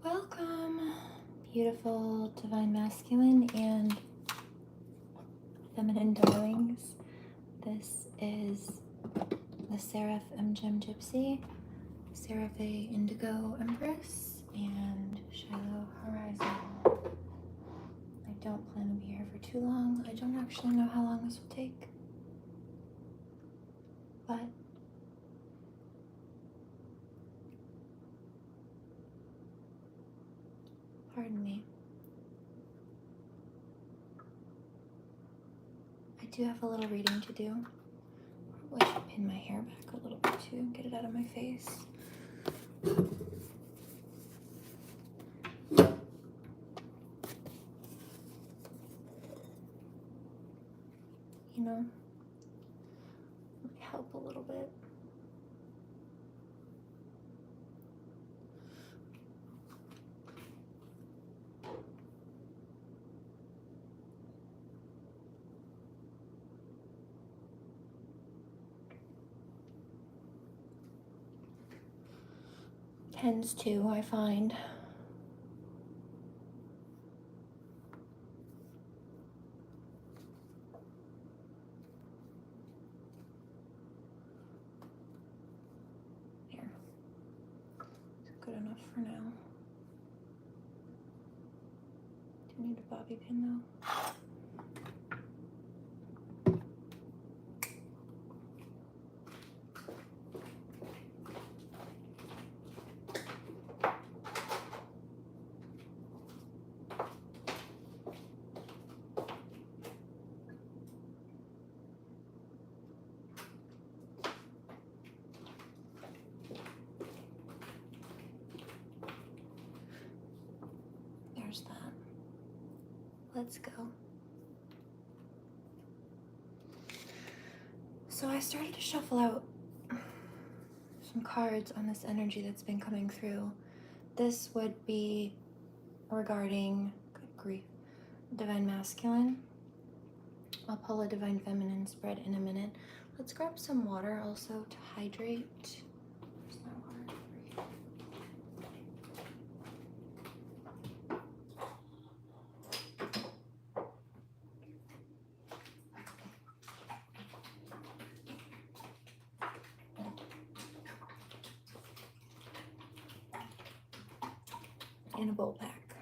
Welcome, beautiful divine masculine and feminine darlings. This is the Seraphim Gem Gypsy, SeraFae Indigo Empress, and Shiloh Horizon. I don't plan to be here for too long. I don't actually know how long this will take, but pardon me. I do have a little reading to do. Probably should pin my hair back a little bit too and get it out of my face. You know, might help a little bit. Tends to, I find. Here. It's good enough for now. Do you need a bobby pin though? There's that. Let's go. So I started to shuffle out some cards on this energy that's been coming through. This would be regarding, good grief, divine masculine. I'll pull a divine feminine spread in a minute. Let's grab some water also to hydrate. Where's my water? In a bowl pack.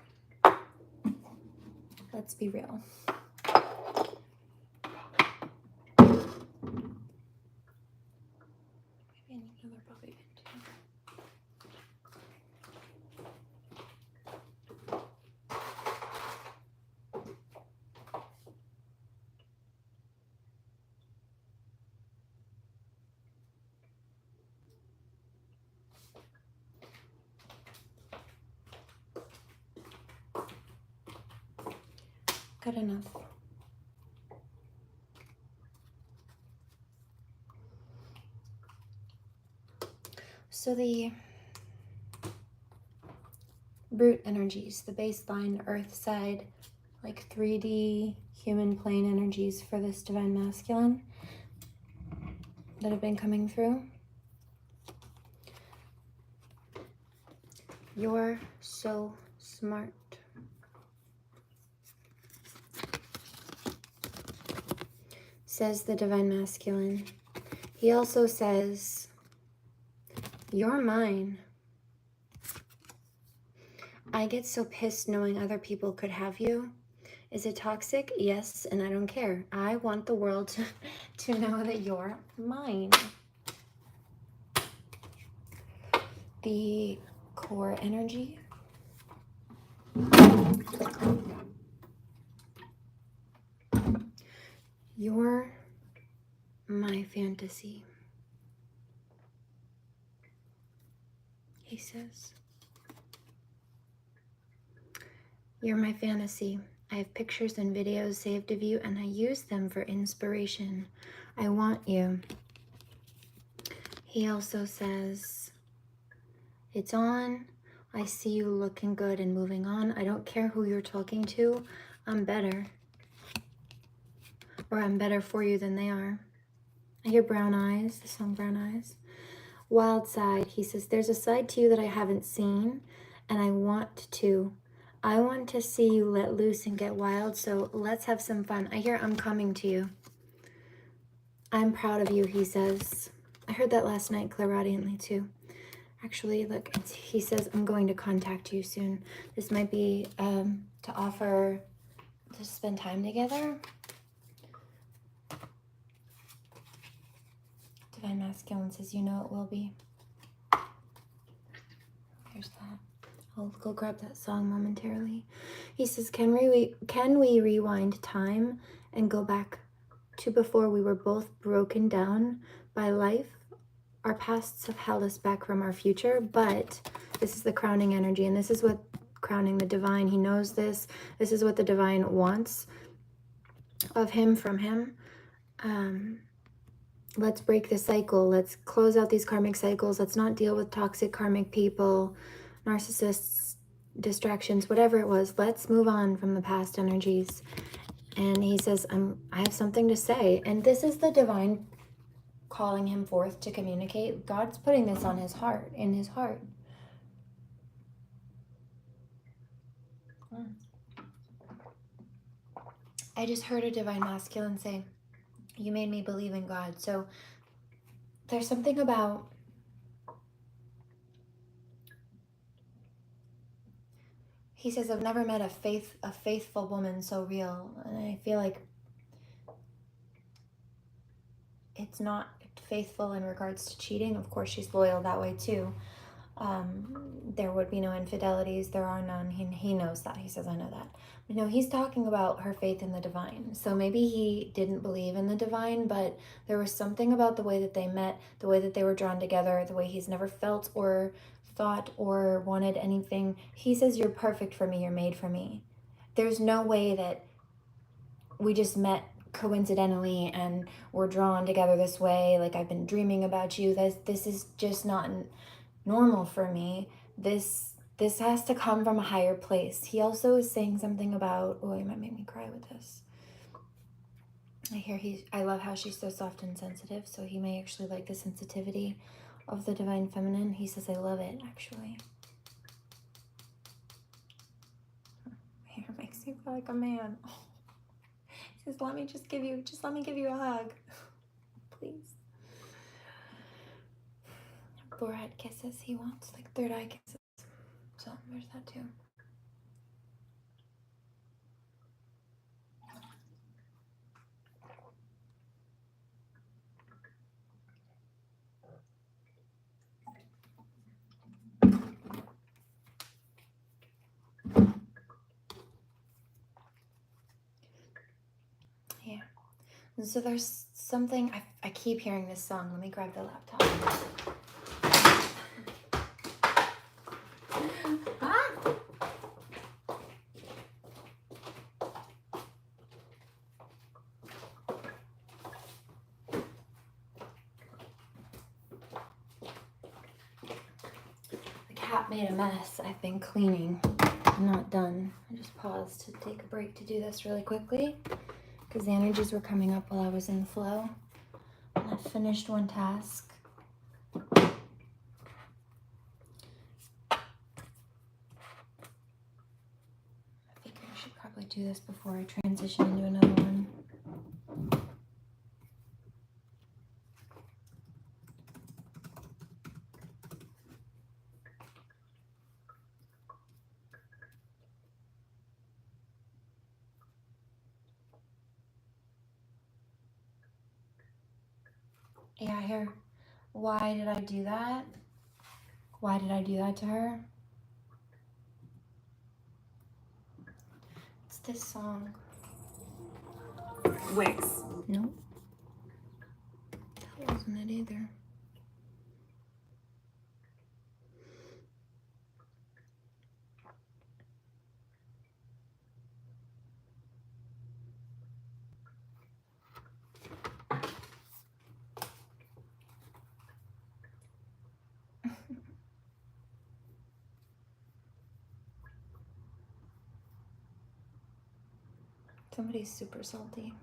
Let's be real. Maybe I need another bobby pin too. Good enough. So the root energies, the baseline earth side, like 3D human plane energies for this divine masculine that have been coming through. You're so smart. Says the divine masculine. He also says, you're mine. I get so pissed knowing other people could have you. Is it toxic? Yes, and I don't care. I want the world to know that you're mine. The core energy. You're my fantasy. He says, you're my fantasy. I have pictures and videos saved of you, and I use them for inspiration. I want you. He also says, it's on. I see you looking good and moving on. I don't care who you're talking to. I'm better. Or I'm better for you than they are. I hear brown eyes, the song Brown Eyes. Wild side, he says, there's a side to you that I haven't seen, and I want to see you let loose and get wild, so let's have some fun. I hear I'm coming to you. I'm proud of you, he says. I heard that last night clairaudiently too. Actually, look, he says, I'm going to contact you soon. This might be to offer to spend time together. Divine Masculine says, you know it will be. Here's that. I'll go grab that song momentarily. He says, can we rewind time and go back to before we were both broken down by life? Our pasts have held us back from our future, but this is the crowning energy, and this is what crowning the divine. He knows this. This is what the divine wants of him, from him. Let's break the cycle. Let's close out these karmic cycles. Let's not deal with toxic karmic people, narcissists, distractions, whatever it was. Let's move on from the past energies. And he says, I have something to say. And this is the divine calling him forth to communicate. God's putting this on his heart, in his heart. I just heard a divine masculine say, you made me believe in God. So there's something about, he says, I've never met a faithful woman so real. And I feel like it's not faithful in regards to cheating. Of course, she's loyal that way too. There would be no infidelities. There are none. He knows that. He says, I know that. But no, he's talking about her faith in the divine. So maybe he didn't believe in the divine, but there was something about the way that they met, the way that they were drawn together, the way he's never felt or thought or wanted anything. He says, you're perfect for me. You're made for me. There's no way that we just met coincidentally and we're drawn together this way. Like, I've been dreaming about you. This is just not normal for me. This has to come from a higher place. He also is saying something about, oh, he might make me cry with this. I love how she's so soft and sensitive, so he may actually like the sensitivity of the divine feminine. He says, I love it, actually. Hair makes you feel like a man. Oh. He says, let me give you a hug. Please. Forehead kisses he wants, like third eye kisses. So there's that too. Yeah. And so there's something, I keep hearing this song. Let me grab the laptop. The cat made a mess. I've been cleaning. I'm not done. I just paused to take a break to do this really quickly because the energies were coming up while I was in the flow. And I finished one task. I think I should probably do this before I transition into another one. Yeah, here. Why did I do that? Why did I do that to her? It's this song. Wix. Nope. That wasn't it either. Somebody's super salty.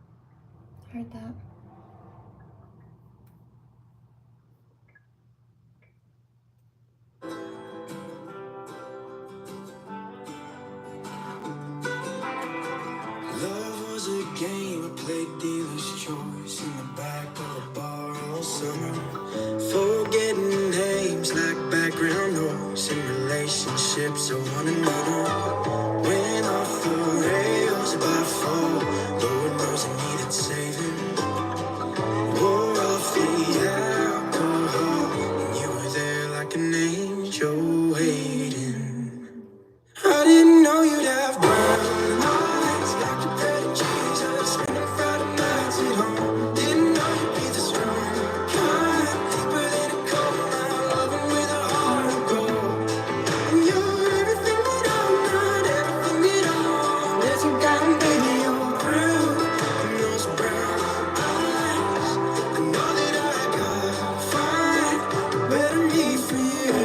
Heard that. relationships or one another went off the rails about fall. Lord knows I needed saving. Wore off the alcohol, and you were there like an angel waiting. I didn't know you'd have brown eyes like your pretty Jesus, spending Friday nights at home. Didn't know you'd be the strong kind, deeper than a cold mile, loving with a heart of gold. And you're everything that I'm not, everything that I want. There's a diamond baby all through in those brown eyes. I know that I gotta find a better me for you.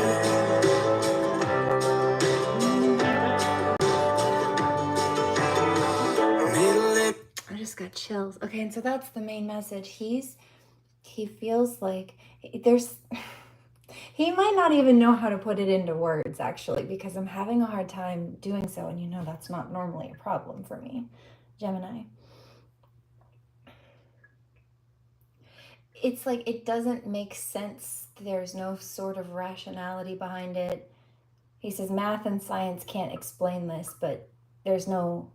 I just got chills. Okay, and so that's the main message. He feels like there's he might not even know how to put it into words, actually, because I'm having a hard time doing so, and you know that's not normally a problem for me, Gemini. It's like it doesn't make sense. There's no sort of rationality behind it. He says math and science can't explain this, but there's no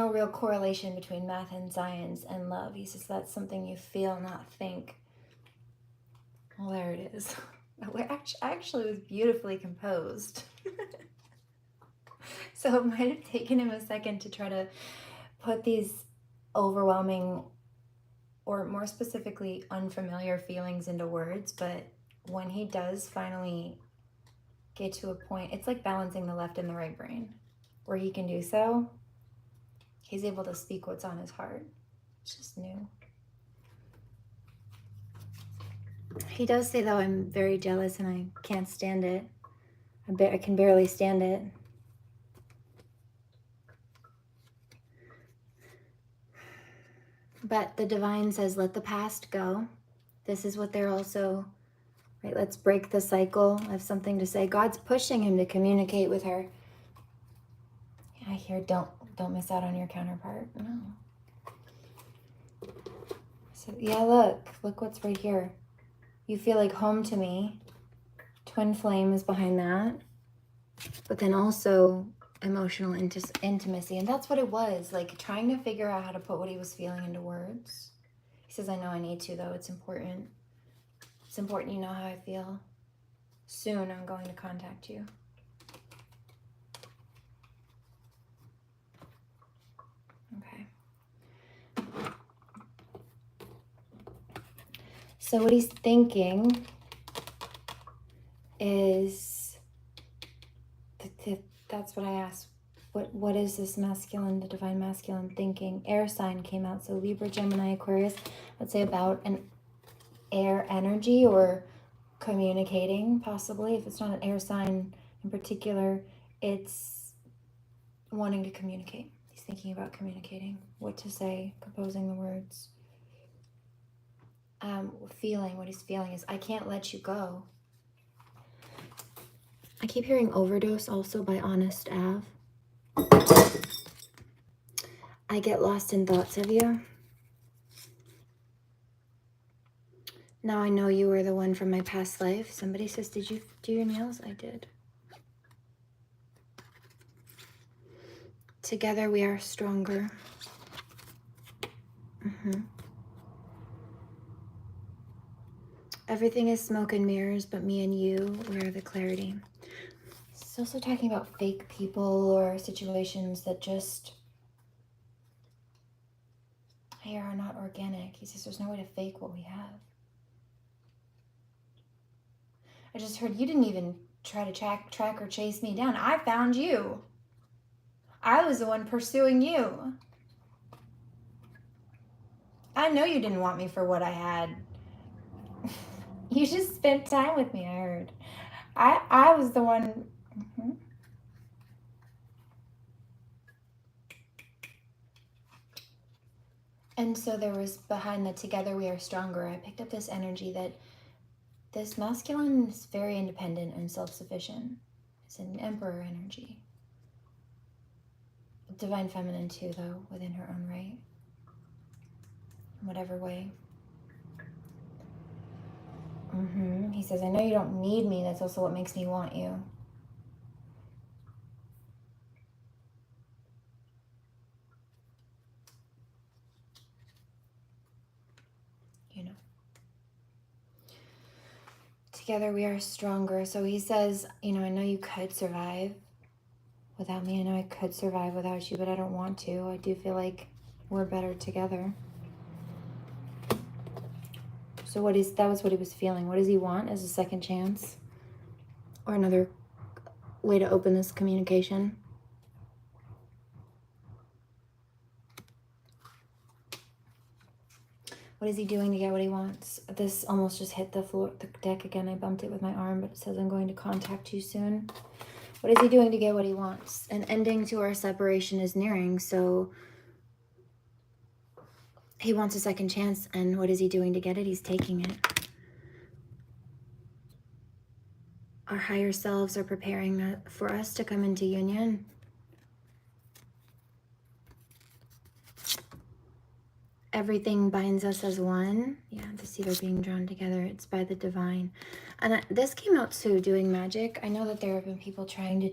real correlation between math and science and love. He says that's something you feel, not think. Well, there it is. Actually, it was beautifully composed. So it might have taken him a second to try to put these overwhelming, or more specifically, unfamiliar feelings into words. But when he does finally get to a point, it's like balancing the left and the right brain, where he can do so. He's able to speak what's on his heart. It's just new. He does say, though, I'm very jealous and I can't stand it. I can barely stand it. But the divine says, let the past go. This is what they're also, right? Let's break the cycle. I have something to say. God's pushing him to communicate with her. I hear, don't miss out on your counterpart. No. So yeah, look what's right here. You feel like home to me. Twin flame is behind that. But then also emotional intimacy. And that's what it was, like trying to figure out how to put what he was feeling into words. He says, I know I need to, though. It's important. It's important you know how I feel. Soon I'm going to contact you. Okay. So what he's thinking is, that's what I asked. What is this masculine, the divine masculine thinking? Air sign came out. So Libra, Gemini, Aquarius, let's say about an air energy or communicating, possibly. If it's not an air sign in particular, it's wanting to communicate. He's thinking about communicating, what to say, composing the words. Feeling, what he's feeling is, I can't let you go. I keep hearing overdose also by Honest Av. I get lost in thoughts of you. Now I know you were the one from my past life. Somebody says, did you do your nails? I did. Together we are stronger. Everything is smoke and mirrors, but me and you, we're the clarity. It's also talking about fake people or situations that just are not organic. He says there's no way to fake what we have. I just heard you didn't even try to track or chase me down. I found you. I was the one pursuing you. I know you didn't want me for what I had. You just spent time with me, I heard. I was the one. And so there was, behind the together we are stronger, I picked up this energy that this masculine is very independent and self-sufficient. It's an emperor energy. Divine feminine too, though, within her own right. In whatever way. He says, I know you don't need me. That's also what makes me want you. You know. Together we are stronger. So he says, you know, I know you could survive without me. I know I could survive without you, but I don't want to. I do feel like we're better together. So that was what he was feeling. What does he want as a second chance? Or another way to open this communication? What is he doing to get what he wants? This almost just hit the deck again. I bumped it with my arm, but it says I'm going to contact you soon. What is he doing to get what he wants? An ending to our separation is nearing, so he wants a second chance, and what is he doing to get it? He's taking it. Our higher selves are preparing for us to come into union. Everything binds us as one. Yeah, the seed are being drawn together. It's by the divine. And this came out too, doing magic. I know that there have been people trying to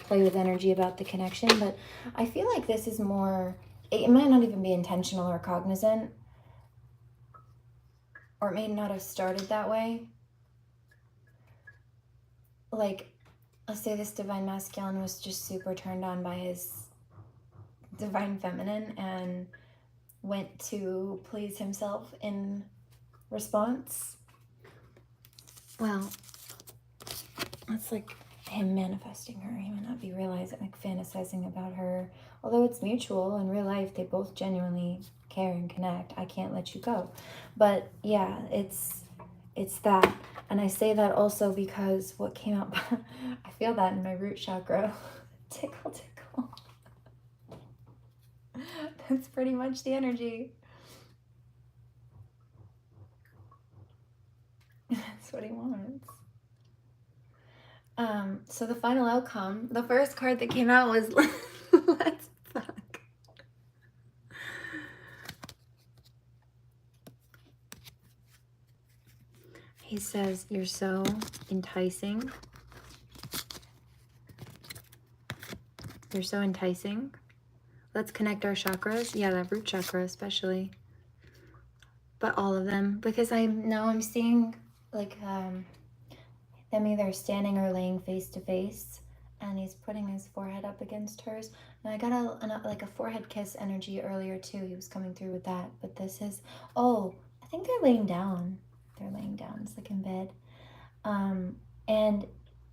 play with energy about the connection, but I feel like this is more, it might not even be intentional or cognizant, or it may not have started that way. Like, let's say this divine masculine was just super turned on by his divine feminine and went to please himself in response. Well, that's like him manifesting her. He might not be realizing, like fantasizing about her. Although it's mutual in real life, they both genuinely care and connect. I can't let you go. But yeah, it's that. And I say that also because what came out, I feel that in my root chakra. Tickle, tickle. That's pretty much the energy. That's what he wants. So the final outcome, the first card that came out was let's fuck. He says, you're so enticing. You're so enticing. Let's connect our chakras. Yeah, that root chakra especially. But all of them. Because I'm seeing like them either standing or laying face to face. And he's putting his forehead up against hers. And I got a forehead kiss energy earlier too. He was coming through with that. But this is, I think they're laying down. They're laying down. It's like in bed. And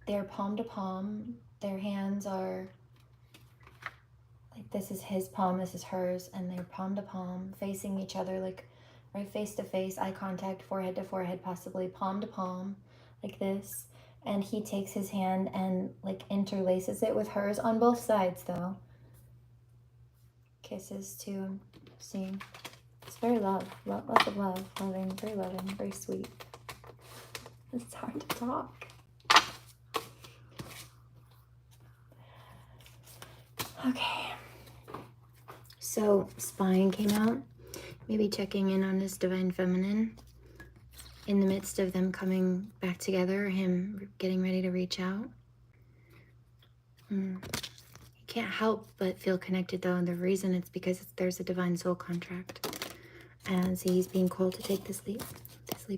they're palm to palm. Their hands are like, this is his palm, this is hers, and they're palm to palm, facing each other, like right face to face, eye contact, forehead to forehead, possibly palm to palm, like this. And he takes his hand and like interlaces it with hers on both sides, though. Kisses too. Seeing. It's very lots of love, loving, very sweet. It's hard to talk. Okay. So spying came out. Maybe checking in on his divine feminine in the midst of them coming back together, him getting ready to reach out. He can't help but feel connected though, and the reason it's because there's a divine soul contract. As he's being called to take this leap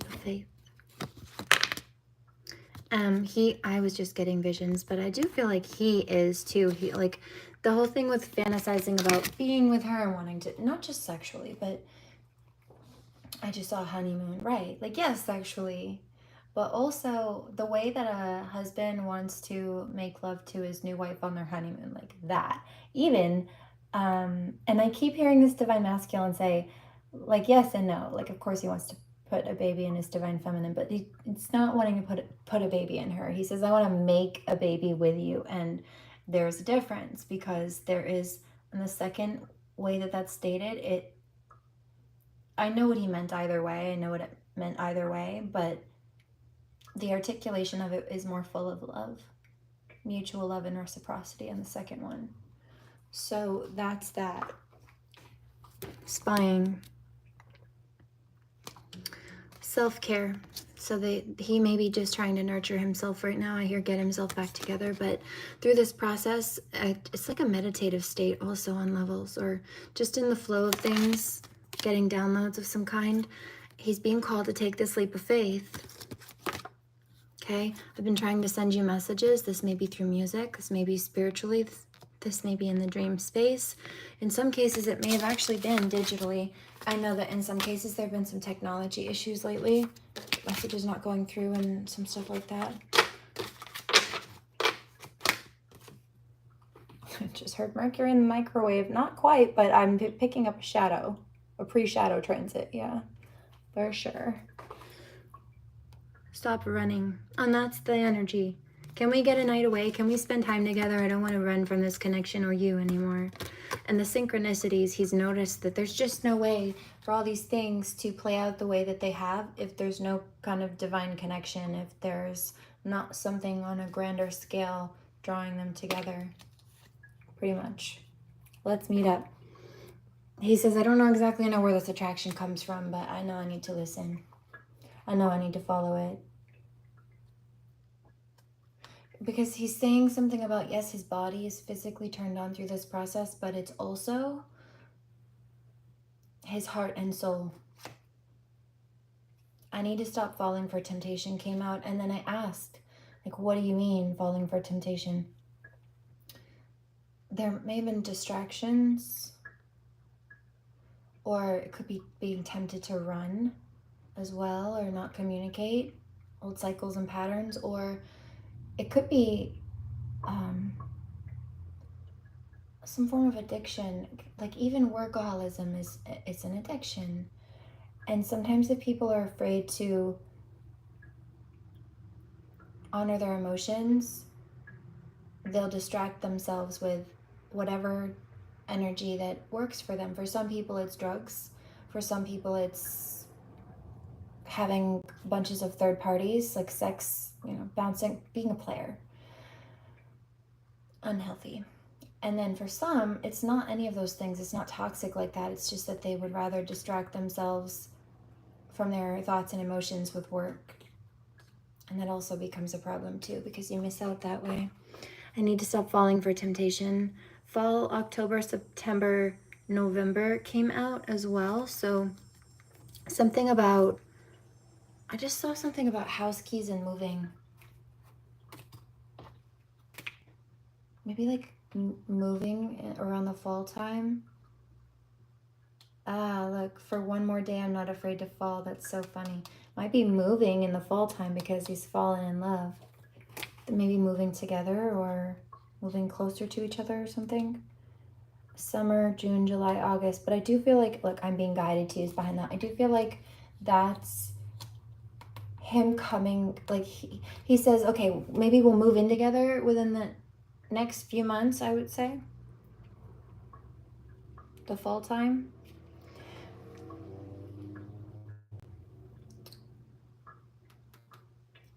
of faith. I was just getting visions, but I do feel like he is too. He, like, the whole thing with fantasizing about being with her and wanting to, not just sexually, but I just saw honeymoon, right? Like, yes, sexually, but also the way that a husband wants to make love to his new wife on their honeymoon, like that. Even, and I keep hearing this divine masculine say, like, yes and no. Like, of course he wants to put a baby in his divine feminine, but it's not wanting to put a baby in her. He says, I want to make a baby with you. And there's a difference, because there is, in the second way that that's stated, I know what he meant either way. I know what it meant either way, but the articulation of it is more full of love, mutual love and reciprocity in the second one. So that's that. Spying. self-care. So he may be just trying to nurture himself right now. I hear get himself back together, but through this process, it's like a meditative state also on levels, or just in the flow of things, getting downloads of some kind. He's being called to take this leap of faith. Okay, I've been trying to send you messages. This may be through music, this may be spiritually, this may be in the dream space. In some cases, it may have actually been digitally. I know that in some cases, there have been some technology issues lately. Messages not going through and some stuff like that. I just heard Mercury in the microwave. Not quite, but I'm picking up a shadow. A pre-shadow transit, yeah. For sure. Stop running. And that's the energy. Can we get a night away? Can we spend time together? I don't want to run from this connection or you anymore. And the synchronicities, he's noticed that there's just no way for all these things to play out the way that they have if there's no kind of divine connection, if there's not something on a grander scale drawing them together. Pretty much. Let's meet up. He says, I don't exactly know where this attraction comes from, but I know I need to listen. I know I need to follow it. Because he's saying something about, yes, his body is physically turned on through this process, but it's also his heart and soul. I need to stop falling for temptation came out. And then I asked, like, what do you mean falling for temptation? There may have been distractions, or it could be being tempted to run as well, or not communicate, old cycles and patterns, or it could be some form of addiction. Like even workaholism it's an addiction. And sometimes if people are afraid to honor their emotions, they'll distract themselves with whatever energy that works for them. For some people it's drugs. For some people it's having bunches of third parties, like sex, bouncing, being a player. Unhealthy. And then for some, it's not any of those things. It's not toxic like that. It's just that they would rather distract themselves from their thoughts and emotions with work. And that also becomes a problem too, because you miss out that way. I need to stop falling for temptation. Fall, October, September, November came out as well. So something about, I just saw something about house keys and moving. Maybe like moving around the fall time. Ah, look, for one more day, I'm not afraid to fall. That's so funny. Might be moving in the fall time because he's fallen in love. Maybe moving together or moving closer to each other or something. Summer, June, July, August. But I do feel like, look, I'm being guided to use behind that. I do feel like that's him coming, like he says, okay, maybe we'll move in together within the next few months, I would say. The fall time.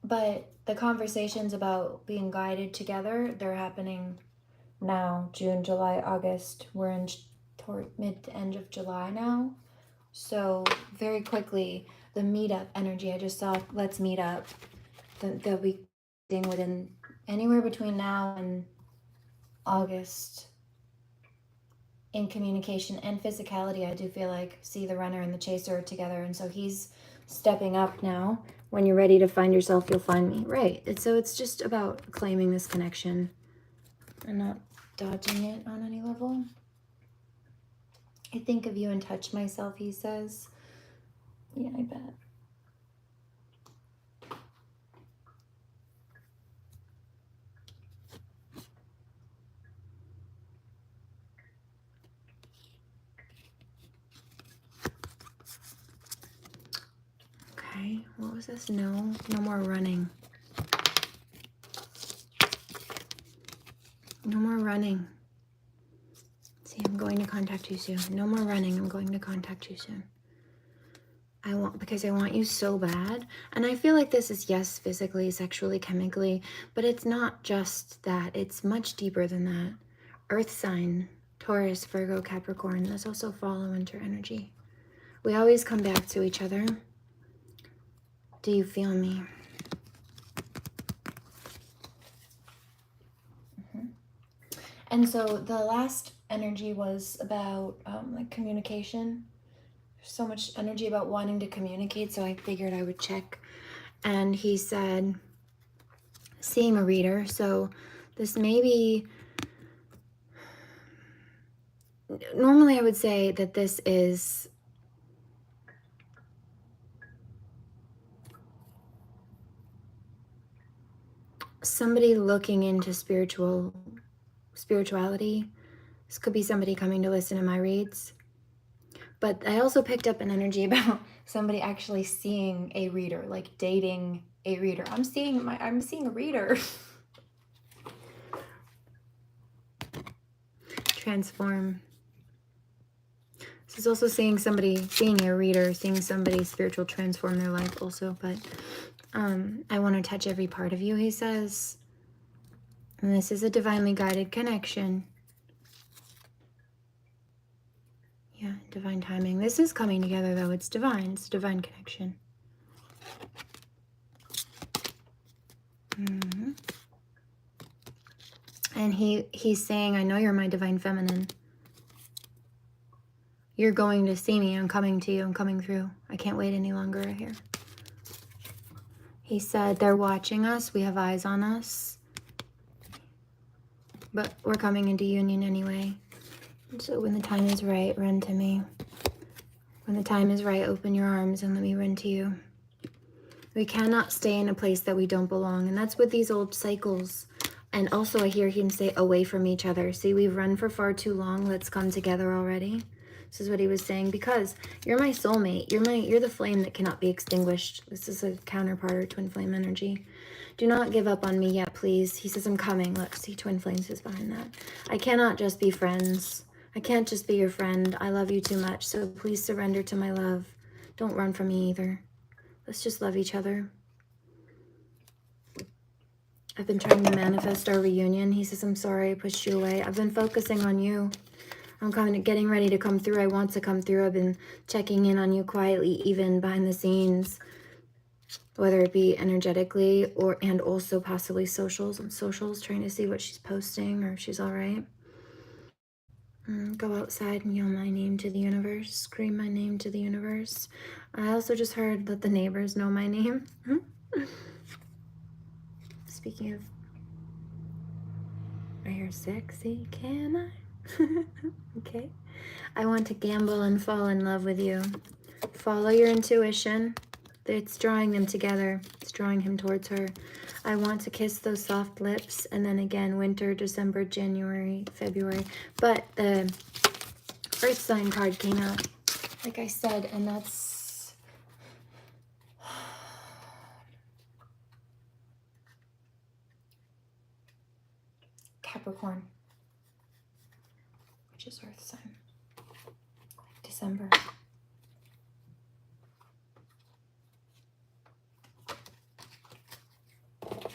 But the conversations about being guided together, they're happening now, June, July, August. We're in toward mid to end of July now. So very quickly, the meetup energy, I just saw, let's meet up. They'll be within anywhere between now and August in communication and physicality. I do feel like see the runner and the chaser together. And so he's stepping up now. When you're ready to find yourself, you'll find me. Right. So it's just about claiming this connection and not dodging it on any level. I think of you and touch myself, he says. Yeah, I bet. Okay, what was this? No more running. No more running. See, I'm going to contact you soon. No more running. I'm going to contact you soon. Because I want you so bad. And I feel like this is, yes, physically, sexually, chemically, but it's not just that. It's much deeper than that. Earth sign, Taurus, Virgo, Capricorn. There's also fall and winter energy. We always come back to each other. Do you feel me? And so the last energy was about like communication. So much energy about wanting to communicate, so I figured I would check. And he said, seeing a reader. So this may be, normally I would say that this is somebody looking into spirituality. This could be somebody coming to listen to my reads. But I also picked up an energy about somebody actually seeing a reader, like dating a reader. I'm seeing a reader. Transform. This is also seeing a reader, seeing somebody spiritual transform their life also. But I want to touch every part of you, he says. And this is a divinely guided connection. Yeah, divine timing. This is coming together, though. It's divine. It's a divine connection. And he's saying, I know you're my divine feminine. You're going to see me. I'm coming to you. I'm coming through. I can't wait any longer here. He said, they're watching us. We have eyes on us. But we're coming into union anyway. So when the time is right, run to me. When the time is right, open your arms and let me run to you. We cannot stay in a place that we don't belong. And that's with these old cycles. And also I hear him say, away from each other. See, we've run for far too long. Let's come together already. This is what he was saying. Because you're my soulmate. You're the flame that cannot be extinguished. This is a counterpart or twin flame energy. Do not give up on me yet, please. He says, I'm coming. Look, see, twin flames is behind that. I cannot just be friends. I can't just be your friend. I love you too much. So please surrender to my love. Don't run from me either. Let's just love each other. I've been trying to manifest our reunion. He says, I'm sorry I pushed you away. I've been focusing on you. I'm getting ready to come through. I want to come through. I've been checking in on you quietly, even behind the scenes, whether it be energetically and also possibly on socials, trying to see what she's posting or if she's all right. Go outside and yell my name to the universe. Scream my name to the universe. I also just heard let the neighbors know my name. Speaking of, I hear sexy, can I? Okay. I want to gamble and fall in love with you. Follow your intuition. It's drawing them together. It's drawing him towards her. I want to kiss those soft lips. And then again, winter, December, January, February. But the Earth sign card came out, like I said, and that's... Capricorn, which is Earth sign. December.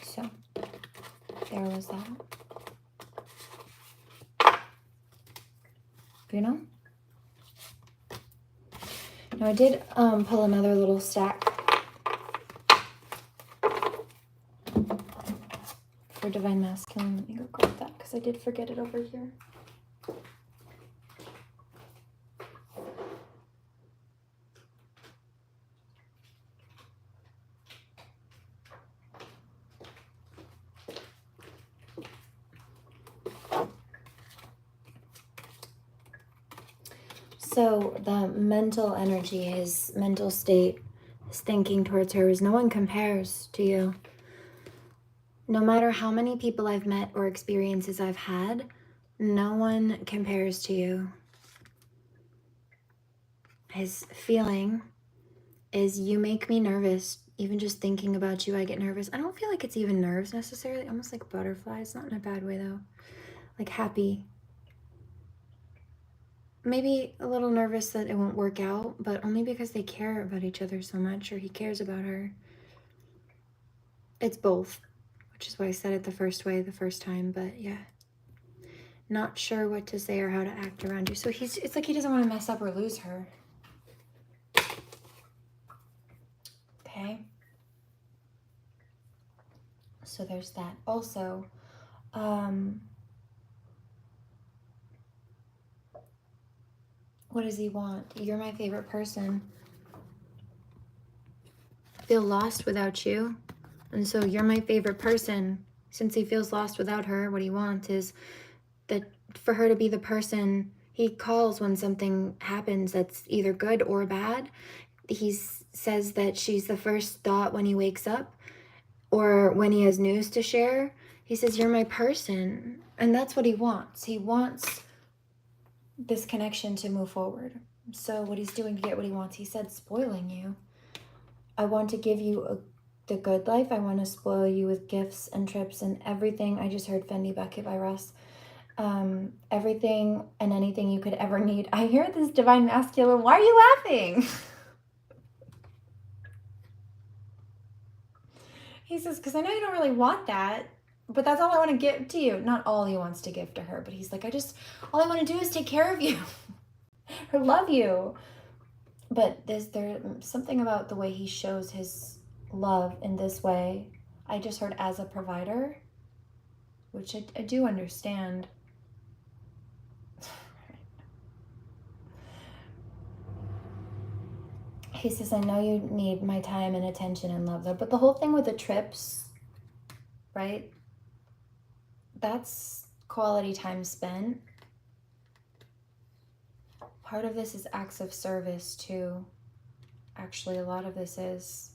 So, there was that. You know? Now I did pull another little stack for Divine Masculine. Let me go grab that because I did forget it over here. So the mental energy, his mental state, his thinking towards her is no one compares to you. No matter how many people I've met or experiences I've had, no one compares to you. His feeling is you make me nervous. Even just thinking about you, I get nervous. I don't feel like it's even nerves necessarily. Almost like butterflies. Not in a bad way though. Like happy. Maybe a little nervous that it won't work out, but only because they care about each other so much, or he cares about her. It's both, which is why I said it the first time, but yeah. Not sure what to say or how to act around you. So it's like he doesn't want to mess up or lose her. Okay. So there's that. Also, what does he want? You're my favorite person. Feel lost without you. And so you're my favorite person. Since he feels lost without her, what he wants is that for her to be the person he calls when something happens that's either good or bad. He says that she's the first thought when he wakes up or when he has news to share. He says, you're my person. And that's what he wants. He wants this connection to move forward. So what he's doing to get what he wants, he said, spoiling you. I want to give you the good life. I want to spoil you with gifts and trips and everything. I just heard Fendi Bucket by Russ. Everything and anything you could ever need. I hear this divine masculine. Why are you laughing? He says, because I know you don't really want that, but that's all I want to give to you. Not all he wants to give to her, but he's like, all I want to do is take care of you or love you. But there's something about the way he shows his love in this way. I just heard as a provider, which I do understand. He says, I know you need my time and attention and love, though. But the whole thing with the trips, right? That's quality time spent. Part of this is acts of service, too. Actually, a lot of this is.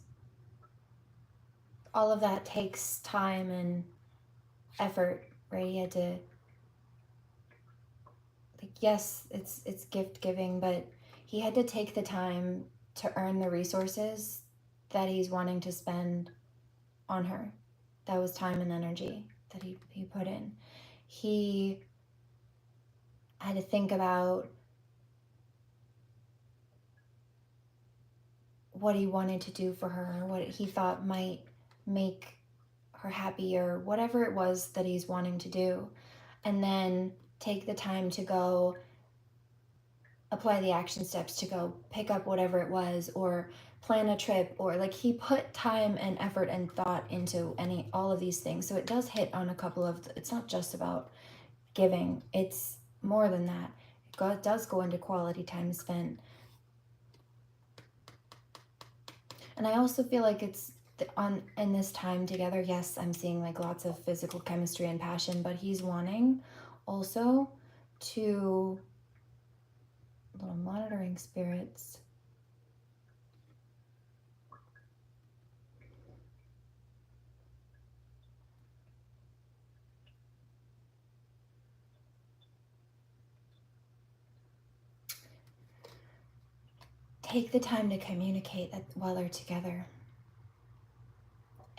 All of that takes time and effort, right? He had to, like, yes, it's gift giving, but he had to take the time to earn the resources that he's wanting to spend on her. That was time and energy that he put in. He had to think about what he wanted to do for her, what he thought might make her happy, or whatever it was that he's wanting to do. And then take the time to go apply the action steps to go pick up whatever it was, or plan a trip, or like he put time and effort and thought into all of these things. So it does hit on a couple of, it's not just about giving, it's more than that. It does go into quality time spent. And I also feel like it's in this time together, yes, I'm seeing like lots of physical chemistry and passion, but he's wanting also to, little monitoring spirits, take the time to communicate while they're together.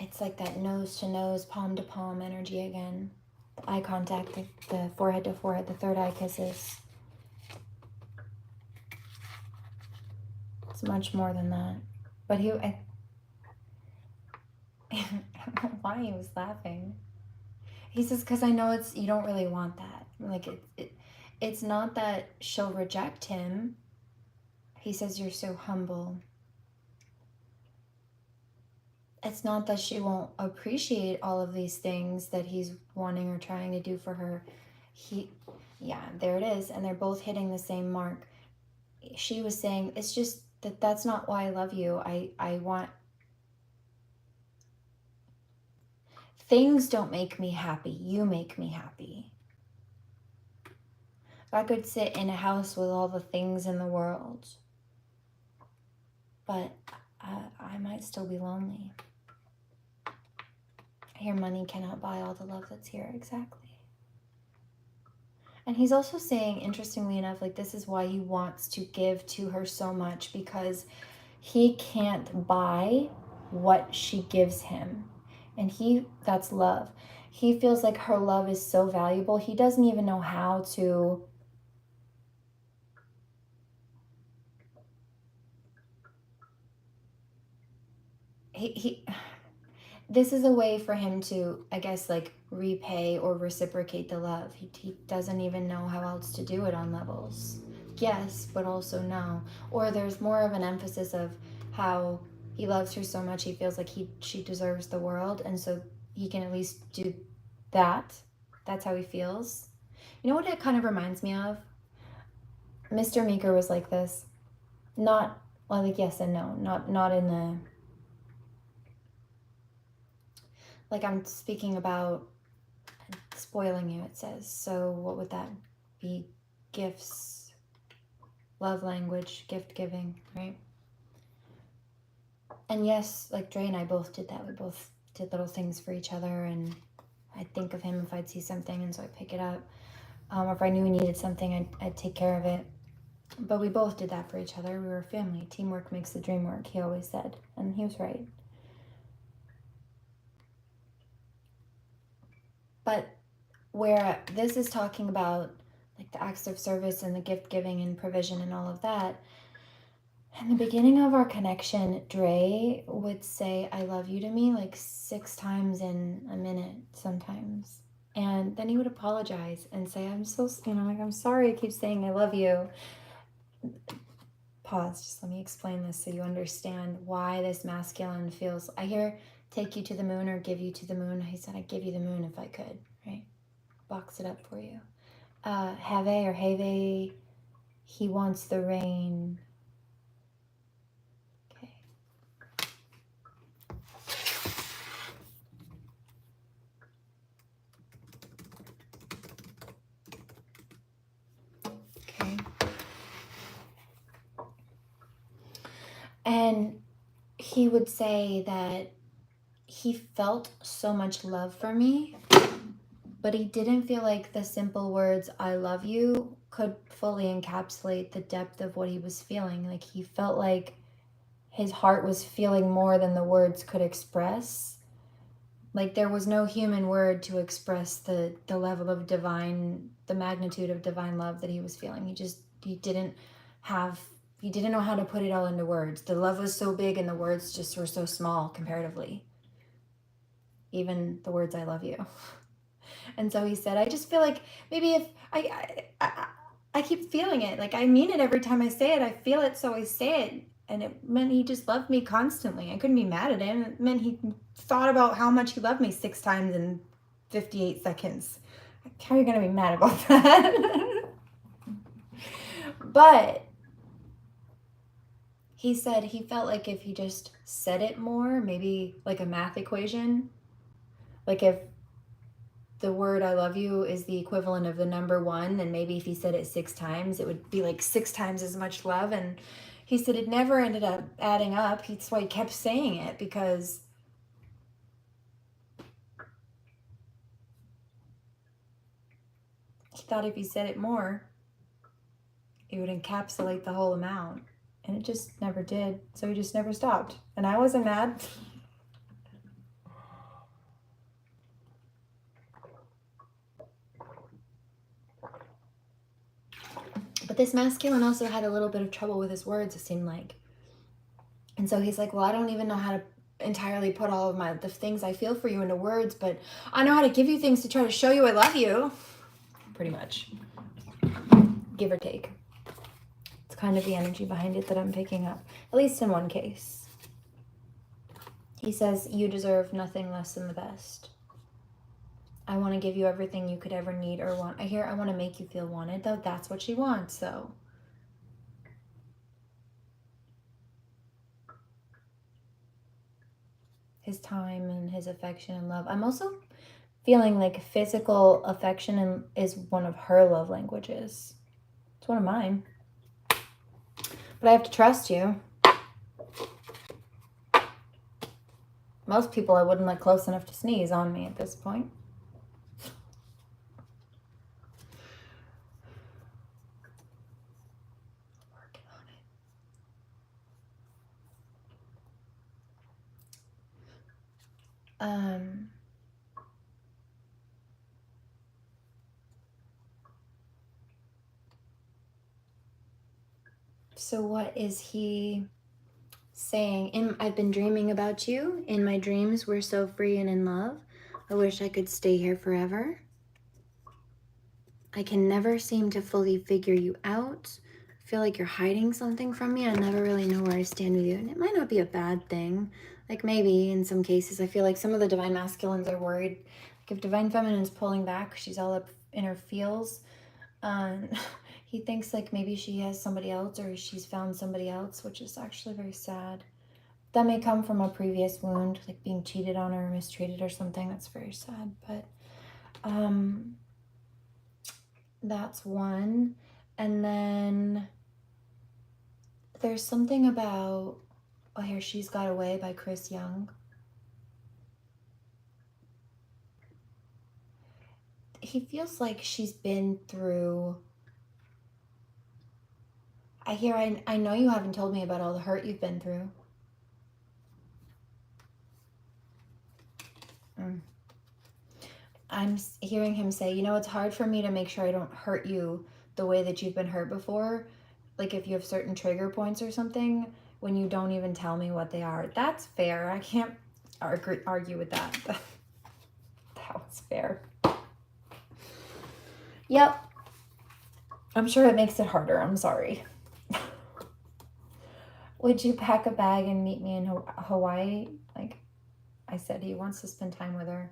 It's like that nose to nose, palm to palm energy again. The eye contact, the forehead to forehead, the third eye kisses. It's much more than that. But I don't know why he was laughing. He says, because I know you don't really want that. Like it's not that she'll reject him. He says, you're so humble. It's not that she won't appreciate all of these things that he's wanting or trying to do for her. Yeah, there it is. And they're both hitting the same mark. She was saying, it's just that's not why I love you. I want, things don't make me happy. You make me happy. If I could sit in a house with all the things in the world, but I might still be lonely. I hear money cannot buy all the love that's here. Exactly. And he's also saying, interestingly enough, like this is why he wants to give to her so much, because he can't buy what she gives him. And that's love. He feels like her love is so valuable. He doesn't even know how to this is a way for him to, I guess, like repay or reciprocate the love. He doesn't even know how else to do it on levels. Yes, but also no. Or there's more of an emphasis of how he loves her so much he feels like she deserves the world, and so he can at least do that. That's how he feels. You know what it kind of reminds me of? Mr. Meeker was like this. Not, well, like, yes and no. Not in the, like, I'm speaking about spoiling you, it says. So what would that be? Gifts, love language, gift giving, right? And yes, like Dre and I both did that. We both did little things for each other, and I'd think of him if I'd see something, and so I'd pick it up. Or if I knew he needed something, I'd take care of it. But we both did that for each other. We were a family. Teamwork makes the dream work, he always said. And he was right. But where this is talking about like the acts of service and the gift giving and provision and all of that, in the beginning of our connection, Dre would say, I love you to me like 6 times in a minute sometimes. And then he would apologize and say, I'm so, like, I'm sorry I keep saying I love you. Pause, just let me explain this so you understand why this masculine feels. I hear take you to the moon or give you to the moon. He said, I'd give you the moon if I could, right? Box it up for you. Have or have, he wants the rain. Okay. Okay. And he would say that he felt so much love for me, but he didn't feel like the simple words, I love you, could fully encapsulate the depth of what he was feeling. Like he felt like his heart was feeling more than the words could express. Like there was no human word to express the level of divine, the magnitude of divine love that he was feeling. He didn't know how to put it all into words. The love was so big and the words just were so small comparatively. Even the words, I love you. And so he said, I just feel like maybe if I keep feeling it. Like I mean it every time I say it. I feel it, so I say it. And it meant he just loved me constantly. I couldn't be mad at him. It meant he thought about how much he loved me 6 times in 58 seconds. How are you going to be mad about that? But he said he felt like if he just said it more, maybe like a math equation, like if the word I love you is the equivalent of the number 1, then maybe if he said it 6 times, it would be like 6 times as much love. And he said it never ended up adding up. That's why he kept saying it, because he thought if he said it more, it would encapsulate the whole amount. And it just never did. So he just never stopped. And I wasn't mad. But this masculine also had a little bit of trouble with his words, it seemed like. And so he's like, well, I don't even know how to entirely put all of the things I feel for you into words, but I know how to give you things to try to show you I love you. Pretty much. Give or take. It's kind of the energy behind it that I'm picking up, at least in one case. He says, you deserve nothing less than the best. I want to give you everything you could ever need or want. I want to make you feel wanted, though. That's what she wants, so. His time and his affection and love. I'm also feeling like physical affection is one of her love languages. It's one of mine. But I have to trust you. Most people I wouldn't let close enough to sneeze on me at this point. Working on it. So what is he saying? I've been dreaming about you. In my dreams, we're so free and in love. I wish I could stay here forever. I can never seem to fully figure you out. I feel like you're hiding something from me. I never really know where I stand with you. And it might not be a bad thing. Like maybe in some cases, I feel like some of the divine masculines are worried. Like if divine feminine's pulling back, she's all up in her feels. He thinks like maybe she has somebody else or she's found somebody else, which is actually very sad. That may come from a previous wound, like being cheated on or mistreated or something. That's very sad. But that's one. And then there's something about, oh, here, She's Got Away by Chris Young. He feels like she's been through, I know you haven't told me about all the hurt you've been through. I'm hearing him say, you know, it's hard for me to make sure I don't hurt you the way that you've been hurt before. Like if you have certain trigger points or something, when you don't even tell me what they are. That's fair. I can't argue with that. That was fair. Yep. I'm sure it makes it harder. I'm sorry. Would you pack a bag and meet me in Hawaii? Like I said, he wants to spend time with her.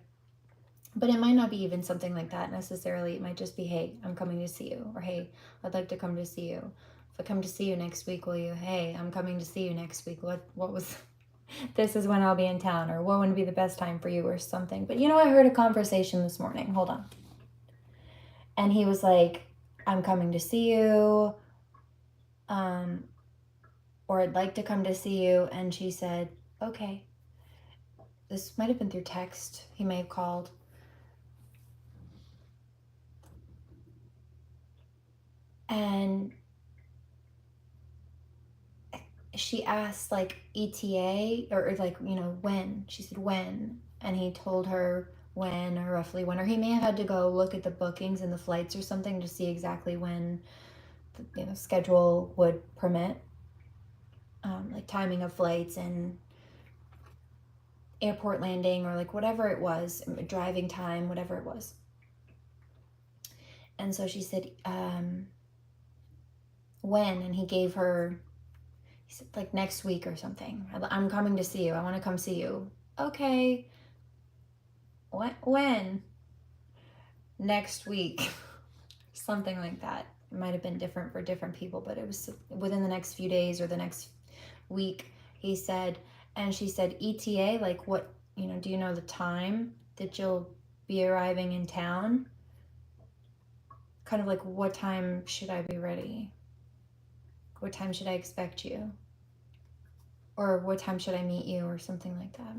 But it might not be even something like that necessarily. It might just be, hey, I'm coming to see you. Or, hey, I'd like to come to see you. If I come to see you next week, will you? Hey, I'm coming to see you next week. What was... This is when I'll be in town. Or what would be the best time for you or something. But, you know, I heard a conversation this morning. Hold on. And he was like, I'm coming to see you. Or I'd like to come to see you. And she said, okay. This might have been through text. He may have called. And she asked like ETA or like, you know, when. She said when. And he told her when or roughly when. Or he may have had to go look at the bookings and the flights or something to see exactly when the, you know, schedule would permit. Like timing of flights and airport landing or like whatever it was, driving time, whatever it was. And so she said, when? And he gave her, he said like next week or something. I'm coming to see you. I want to come see you. Okay. What? When? Next week. Something like that. It might have been different for different people, but it was within the next few days or the next week, he said. And she said, ETA, like what, you know, do you know the time that you'll be arriving in town? Kind of like, what time should I be ready? What time should I expect you? Or what time should I meet you or something like that?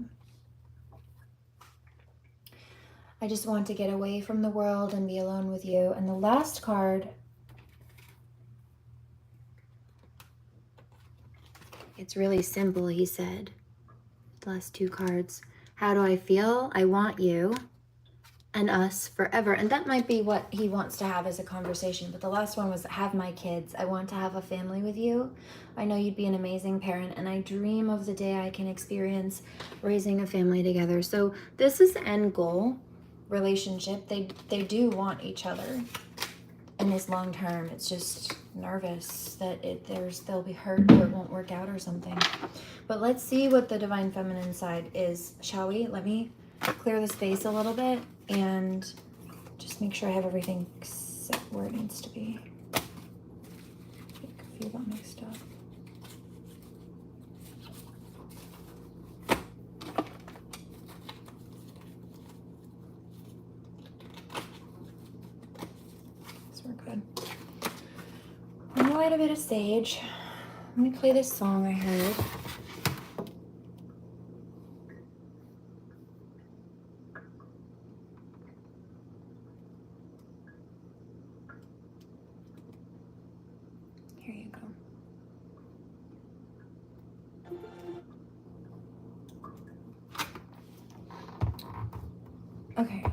I just want to get away from the world and be alone with you. And the last card, it's really simple, he said. The last two cards. How do I feel? I want you and us forever. And that might be what he wants to have as a conversation. But the last one was, have my kids. I want to have a family with you. I know you'd be an amazing parent. And I dream of the day I can experience raising a family together. So this is the end goal. Relationship. They do want each other in this long term. It's just nervous that they'll be hurt or it won't work out or something. But let's see what the divine feminine side is, shall we? Let me clear the space a little bit and just make sure I have everything set where it needs to be. I think a few got mixed up. Good. I'm gonna light a bit of sage. Let me play this song I heard. Here you go. Okay.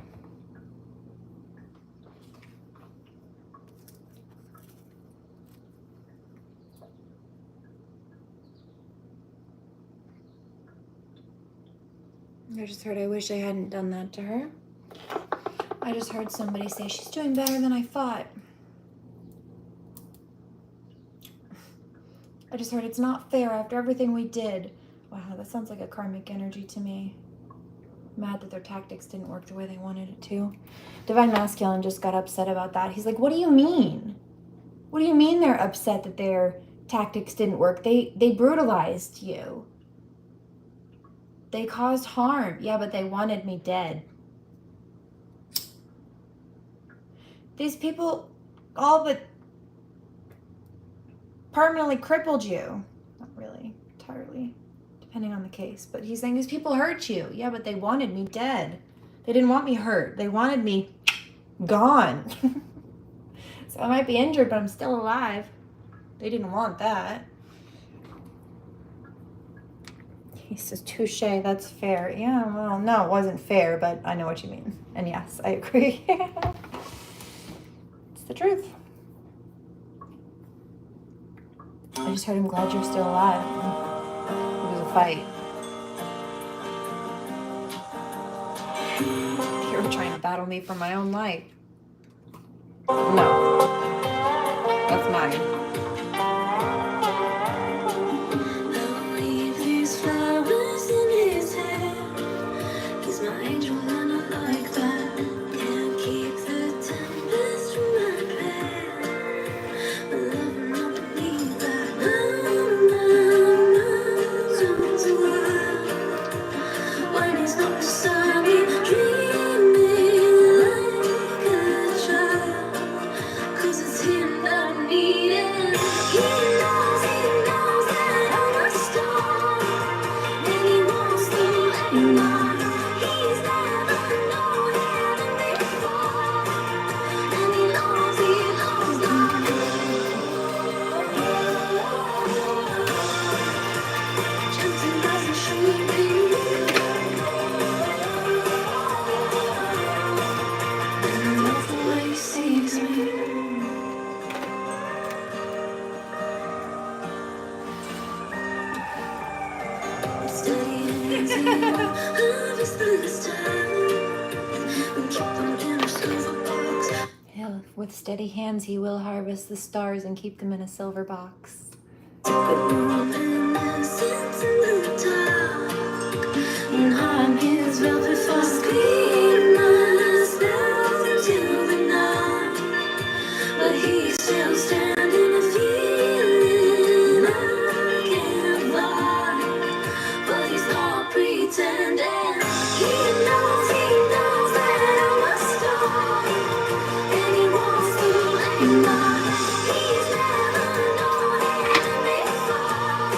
I just heard, I wish I hadn't done that to her. I just heard somebody say, she's doing better than I thought. I just heard, it's not fair after everything we did. Wow, that sounds like a karmic energy to me. Mad that their tactics didn't work the way they wanted it to. Divine Masculine just got upset about that. He's like, what do you mean? What do you mean they're upset that their tactics didn't work? They brutalized you. They caused harm. Yeah, but they wanted me dead. These people all but permanently crippled you. Not really, entirely, depending on the case. But he's saying these people hurt you. Yeah, but they wanted me dead. They didn't want me hurt. They wanted me gone. So I might be injured, but I'm still alive. They didn't want that. He says, touche, that's fair. Yeah, well, no, it wasn't fair, but I know what you mean. And yes, I agree. It's the truth. I just heard him, glad you're still alive. It was a fight. You were trying to battle me for my own life. No. That's mine. With steady hands, he will harvest the stars and keep them in a silver box. I'm his velvet fast clean myself into the night, but he's still standing and feeling I can't fly, but he's not pretending. He knows that I'm a star, and he wants to lay mine. He's never known it before,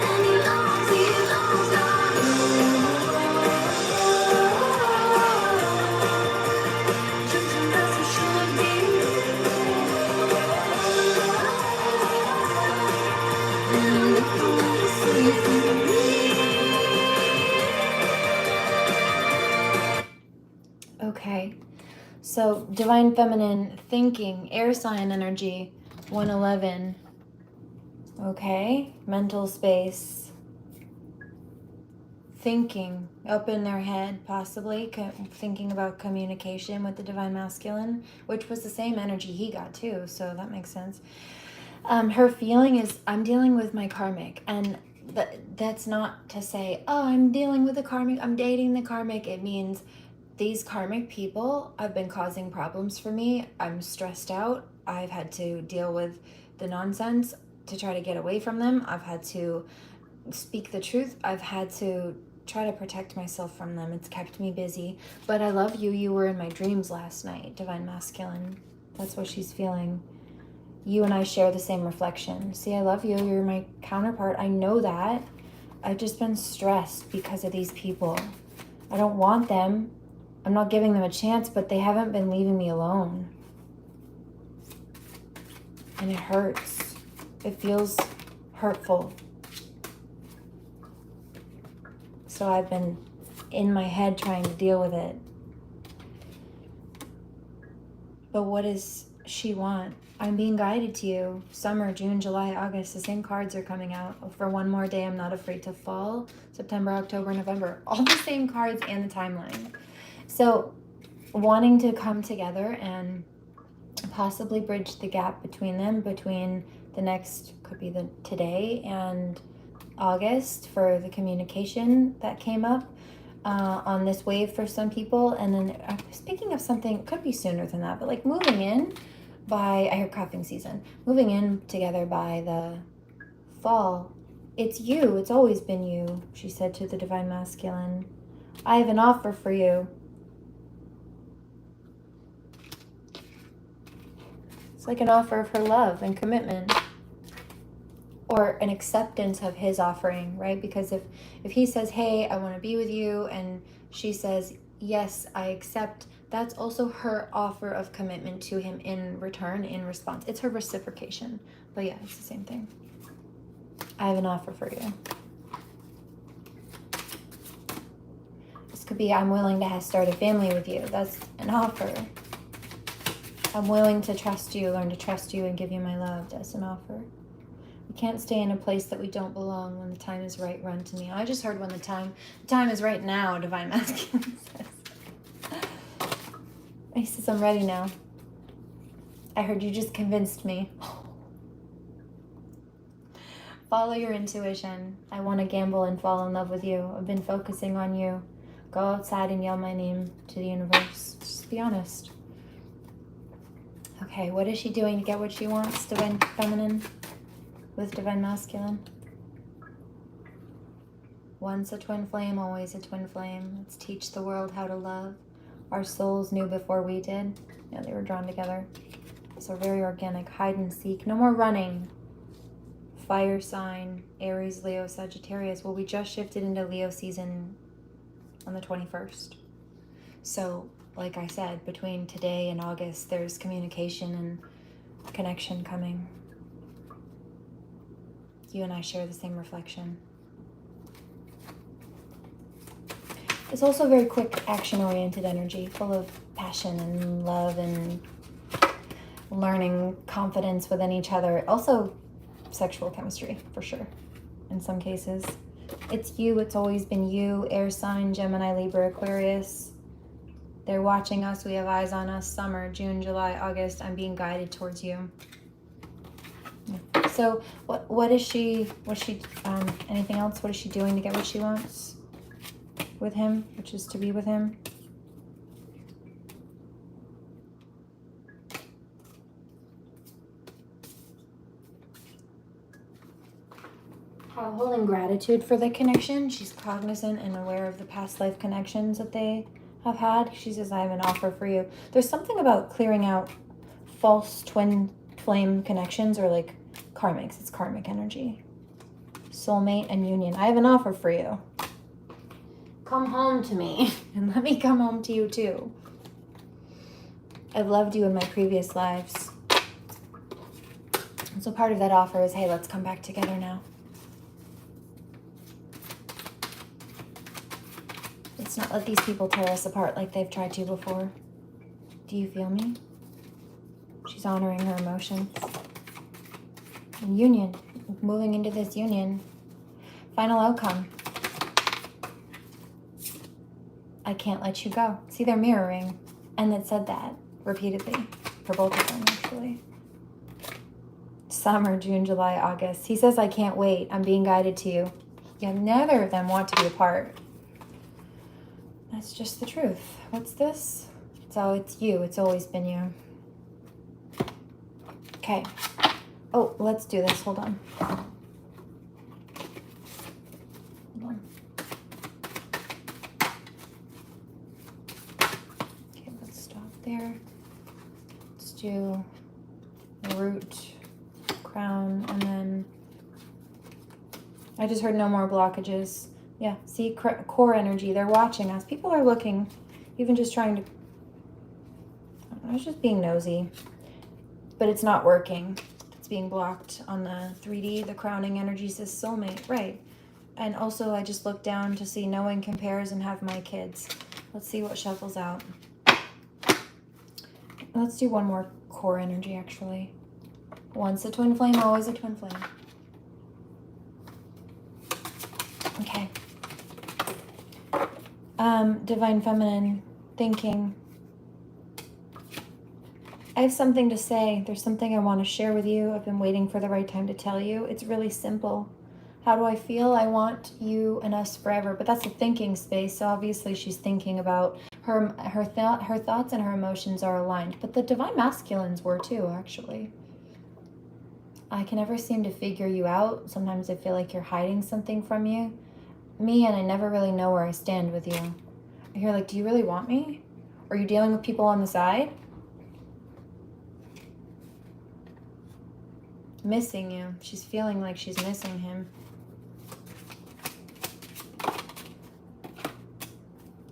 and he loves God. Okay, so Divine Feminine thinking, air sign energy, 111. Okay, mental space, thinking up in their head, possibly thinking about communication with the Divine Masculine, which was the same energy he got too, so that makes sense. Her feeling is, I'm dealing with my karmic, and that's not to say, oh, I'm dealing with the karmic, I'm dating the karmic. It means these karmic people have been causing problems for me. I'm stressed out. I've had to deal with the nonsense to try to get away from them. I've had to speak the truth. I've had to try to protect myself from them. It's kept me busy. But I love you. You were in my dreams last night, Divine Masculine. That's what she's feeling. You and I share the same reflection. See, I love you. You're my counterpart. I know that. I've just been stressed because of these people. I don't want them. I'm not giving them a chance, but they haven't been leaving me alone. And it hurts. It feels hurtful. So I've been in my head trying to deal with it. But what does she want? I'm being guided to you. Summer, June, July, August. The same cards are coming out. For one more day, I'm not afraid to fall. September, October, November. All the same cards and the timeline. So wanting to come together and possibly bridge the gap between them, between the next, could be the today and August for the communication that came up on this wave for some people. And then speaking of something, could be sooner than that, but like moving in by, I hear coughing season, moving in together by the fall. It's you, it's always been you, she said to the Divine Masculine. I have an offer for you. It's like an offer of her love and commitment, or an acceptance of his offering, right? Because if he says, hey, I want to be with you, and she says, yes, I accept, that's also her offer of commitment to him in return, in response. It's her reciprocation. But yeah, it's the same thing. I have an offer for you. This could be, I'm willing to start a family with you. That's an offer. I'm willing to trust you, learn to trust you, and give you my love. That's an offer. We can't stay in a place that we don't belong. When the time is right, run to me. I just heard when the time is right now, Divine Masculine says. He says, I'm ready now. I heard you just convinced me. Follow your intuition. I want to gamble and fall in love with you. I've been focusing on you. Go outside and yell my name to the universe. Just be honest. Okay, what is she doing to get what she wants, Divine Feminine with Divine Masculine? Once a twin flame, always a twin flame. Let's teach the world how to love. Our souls knew before we did. Yeah, they were drawn together. So very organic. Hide and seek. No more running. Fire sign, Aries, Leo, Sagittarius. Well, we just shifted into Leo season on the 21st. So, like I said, between today and August, there's communication and connection coming. You and I share the same reflection. It's also very quick, action-oriented energy, full of passion and love and learning confidence within each other. Also, sexual chemistry, for sure, in some cases. It's you, it's always been you, air sign, Gemini, Libra, Aquarius. They're watching us, we have eyes on us. Summer, June, July, August, I'm being guided towards you. So what is she, anything else? What is she doing to get what she wants with him, which is to be with him? Holding gratitude for the connection. She's cognizant and aware of the past life connections that they have had. She says, I have an offer for you. There's something about clearing out false twin flame connections, or like karmics. It's karmic energy. Soulmate and union. I have an offer for you. Come home to me and let me come home to you too. I've loved you in my previous lives. And so part of that offer is, hey, let's come back together now. Let's not let these people tear us apart like they've tried to before. Do you feel me? She's honoring her emotions. And union. Moving into this union. Final outcome. I can't let you go. See, they're mirroring. And it said that repeatedly. For both of them, actually. Summer, June, July, August. He says, I can't wait. I'm being guided to you. Yeah, neither of them want to be apart. That's just the truth. What's this? So it's you. It's always been you. Okay. Oh, let's do this. Hold on. Hold on. Okay, let's stop there. Let's do root, crown, and then I just heard no more blockages. Yeah, see, core energy. They're watching us. People are looking, even just trying to, I was just being nosy. But it's not working. It's being blocked on the 3D. The crowning energy says soulmate. Right. And also, I just looked down to see no one compares and have my kids. Let's see what shuffles out. Let's do one more core energy, actually. Once a twin flame, always a twin flame. Okay. Divine Feminine, thinking. I have something to say. There's something I want to share with you. I've been waiting for the right time to tell you. It's really simple. How do I feel? I want you and us forever. But that's a thinking space. So obviously she's thinking about her thoughts and her emotions are aligned. But the divine masculines were too, actually. I can never seem to figure you out. Sometimes I feel like you're hiding something from me, and I never really know where I stand with you. I hear like, do you really want me? Are you dealing with people on the side? Missing you. She's feeling like she's missing him.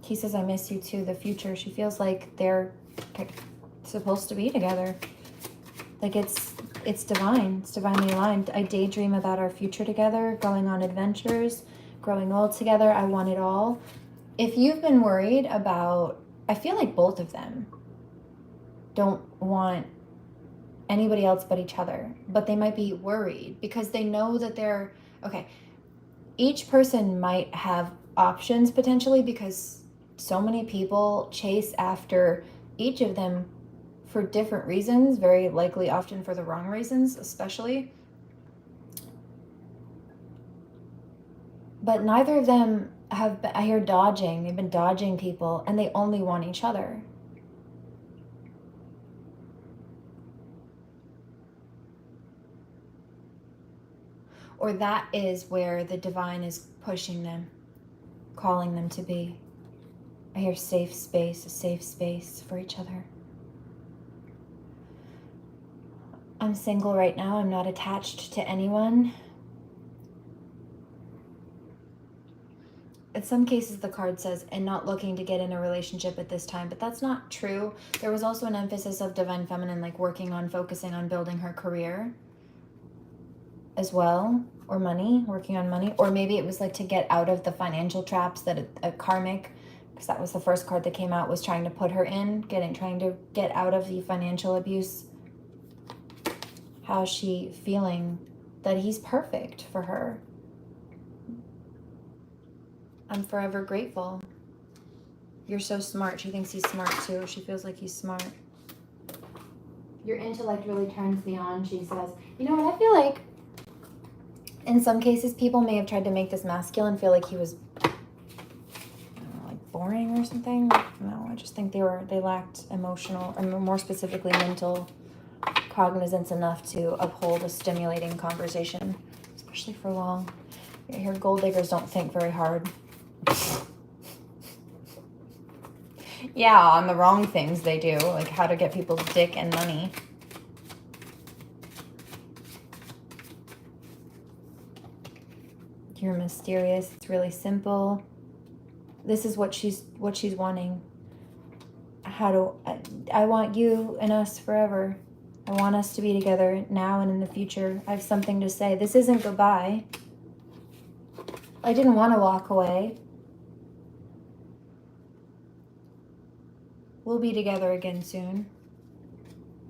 He says, I miss you too, the future. She feels like they're supposed to be together. Like it's divine. It's divinely aligned. I daydream about our future together, going on adventures, growing old together. I want it all. If you've been worried about, I feel like both of them don't want anybody else but each other, but they might be worried because they know that they're, okay, each person might have options potentially because so many people chase after each of them for different reasons, very likely often for the wrong reasons, especially. But neither of them have been, I hear dodging. They've been dodging people and they only want each other. Or that is where the divine is pushing them, calling them to be. I hear safe space, a safe space for each other. I'm single right now. I'm not attached to anyone. In some cases, the card says, and not looking to get in a relationship at this time, but that's not true. There was also an emphasis of divine feminine, like working on, focusing on building her career as well, or money, working on money, or maybe it was like to get out of the financial traps that a karmic, because that was the first card that came out, was trying to put her in, trying to get out of the financial abuse. How's she feeling that he's perfect for her? I'm forever grateful. You're so smart. She thinks he's smart too. She feels like he's smart. Your intellect really turns me on, she says. You know what? I feel like in some cases people may have tried to make this masculine feel like he was, I don't know, like boring or something. No, I just think they lacked emotional, or more specifically mental cognizance enough to uphold a stimulating conversation, especially for long. I hear gold diggers don't think very hard. Yeah, on the wrong things they do, like how to get people's dick and money. You're mysterious. It's really simple. This is what she's wanting. I want you and us forever. I want us to be together now and in the future. I have something to say. This isn't goodbye. I didn't want to walk away. We'll be together again soon.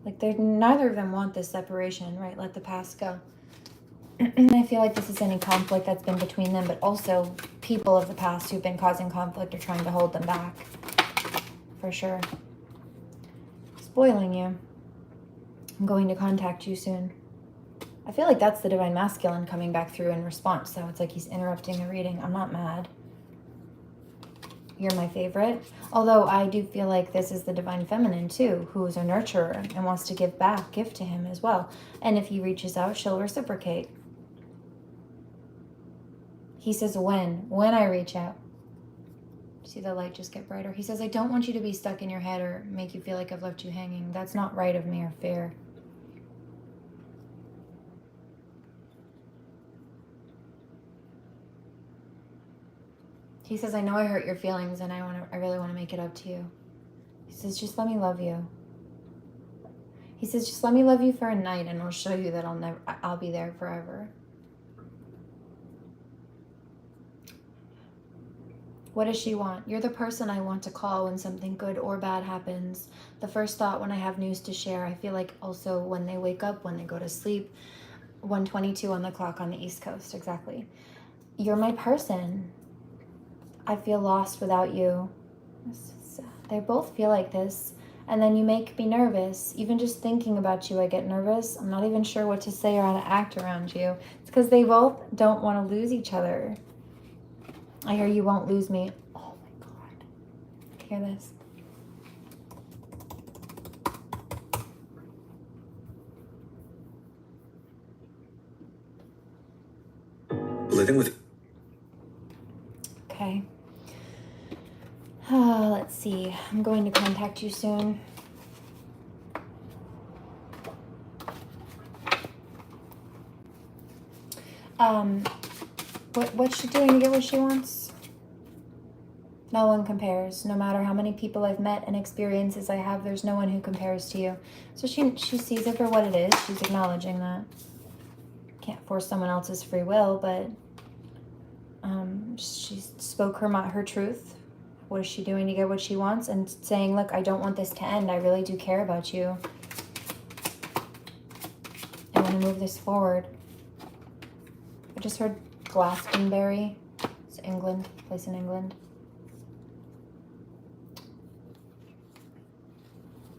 Like neither of them want this separation, right? Let the past go. I feel like this is any conflict that's been between them, but also people of the past who've been causing conflict or trying to hold them back. For sure. Spoiling you. I'm going to contact you soon. I feel like that's the divine masculine coming back through in response. So it's like he's interrupting the reading. I'm not mad. You're my favorite. Although I do feel like this is the divine feminine too, who is a nurturer and wants to give to him as well. And if he reaches out, she'll reciprocate. He says, when I reach out. See the light just get brighter. He says, I don't want you to be stuck in your head or make you feel like I've left you hanging. That's not right of me or fair. He says, I know I hurt your feelings and I really want to make it up to you. He says, just let me love you. He says, just let me love you for a night and I'll show you that I'll be there forever. What does she want? You're the person I want to call when something good or bad happens. The first thought when I have news to share. I feel like also when they wake up, when they go to sleep. 1:22 on the clock on the East Coast, exactly. You're my person. I feel lost without you. They both feel like this. And then you make me nervous. Even just thinking about you, I get nervous. I'm not even sure what to say or how to act around you. It's because they both don't want to lose each other. I hear you won't lose me. Oh my God. Hear this. Living with... Okay. Let's see. I'm going to contact you soon. What's she doing to get what she wants? No one compares. No matter how many people I've met and experiences I have, there's no one who compares to you. So she sees it for what it is. She's acknowledging that. Can't force someone else's free will, but she spoke her truth. What is she doing to get what she wants? And saying, look, I don't want this to end. I really do care about you. I want to move this forward. I just heard Glastonbury. It's England, place in England.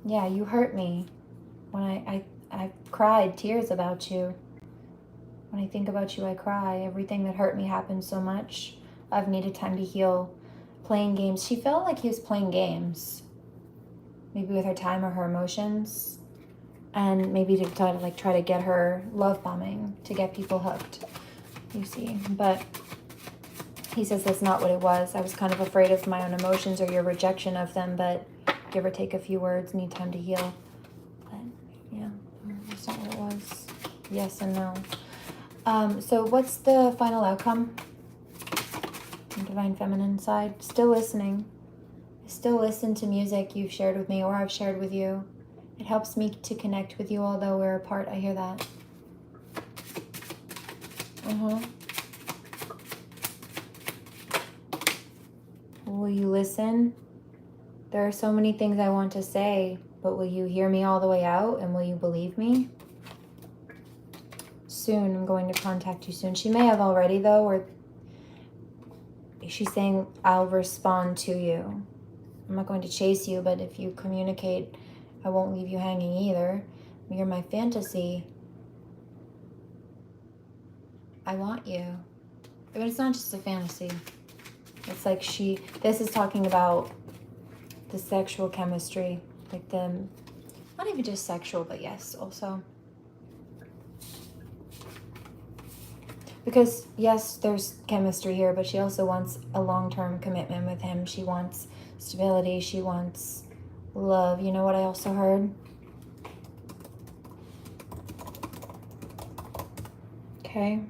Yeah, you hurt me. When I cried tears about you. When I think about you, I cry. Everything that hurt me happened so much. I've needed time to heal. Playing games. She felt like he was playing games. Maybe with her time or her emotions. And maybe to try to get her love bombing. To get people hooked. You see. But he says that's not what it was. I was kind of afraid of my own emotions or your rejection of them. But give or take a few words. Need time to heal. But yeah. That's not what it was. Yes and no. So what's the final outcome? Divine Feminine side. Still listening. I still listen to music you've shared with me or I've shared with you. It helps me to connect with you although we're apart. I hear that. Will you listen? There are so many things I want to say, but will you hear me all the way out and will you believe me? Soon. I'm going to contact you soon. She may have already though, or she's saying I'll respond to you. I'm not going to chase you, but if you communicate, I won't leave you hanging either. You're my fantasy. I want you. But it's not just a fantasy. It's like this is talking about the sexual chemistry, like not even just sexual, but yes, also. Because, yes, there's chemistry here, but she also wants a long-term commitment with him. She wants stability. She wants love. You know what I also heard? Okay.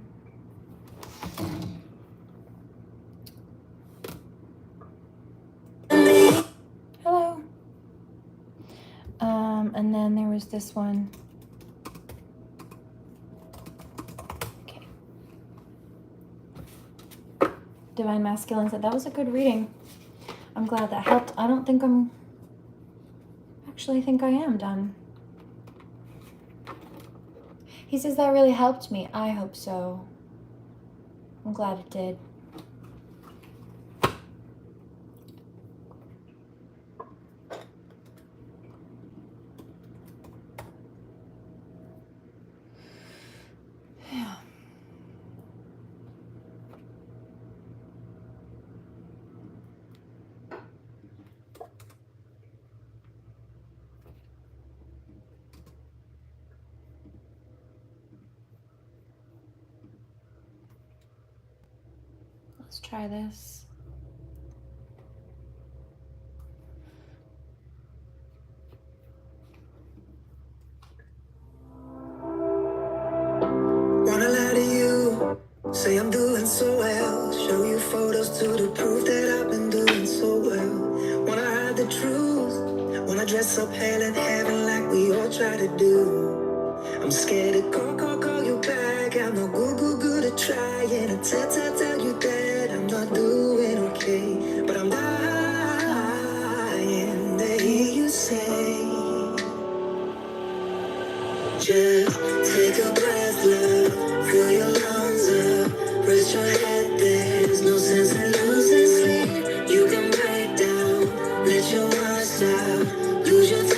Hello. And then there was this one. Divine Masculine said that was a good reading. I'm glad that helped. I don't think actually think I am done. He says that really helped me. I hope so. I'm glad it did. Yeah. Let's try this. Wanna lie to you, say I'm doing so well. Show you photos to prove that I've been doing so well. Wanna hide the truth, wanna dress up hell in heaven like we all try to do. I'm scared to call you back. I'm no good at trying to tell you that I'm not doing okay. But I'm dying to hear you say, just take a breath, love. Fill your lungs up. Rest your head, there's no sense in losing sleep. You can break down, let your heart stop. Lose your time.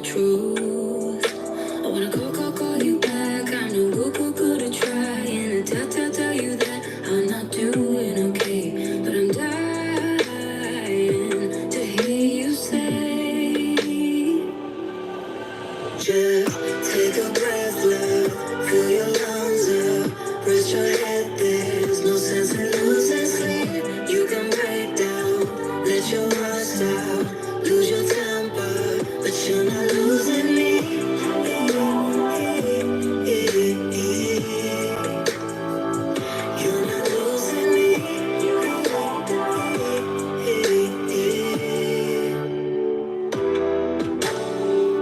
truth. I wanna call you back. I know good to try and tell you that I'm not doing okay, but I'm dying to hear you say, just take a breath, love, fill your lungs up, rest your head. There's no sense in losing sleep. You can break down, let your rust out, lose your temper, but you're not losing me. You're not losing me.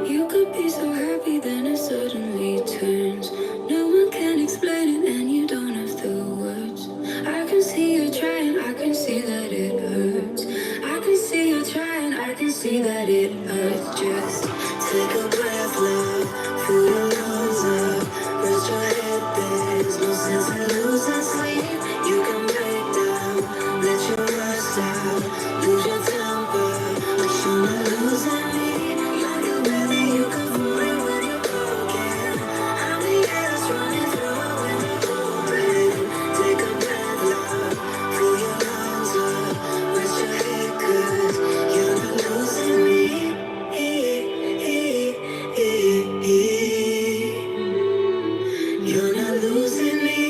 You could be so happy, then it suddenly turns. No one can explain it, and you don't have the words. I can see you trying, I can see that it hurts. I can see you trying, I can see that it hurts. Just take a breath, love, fill your lungs up, rest your head. There's no sense in losing sleep. You can break down, let your rust out, lose your temper, but you're not losing me. Like a river, you can fall in when you're broken. I'm the air that's running through when you're open. Take a breath, love, fill your lungs up, rest your head, 'cause you're not losing me. You're not losing me.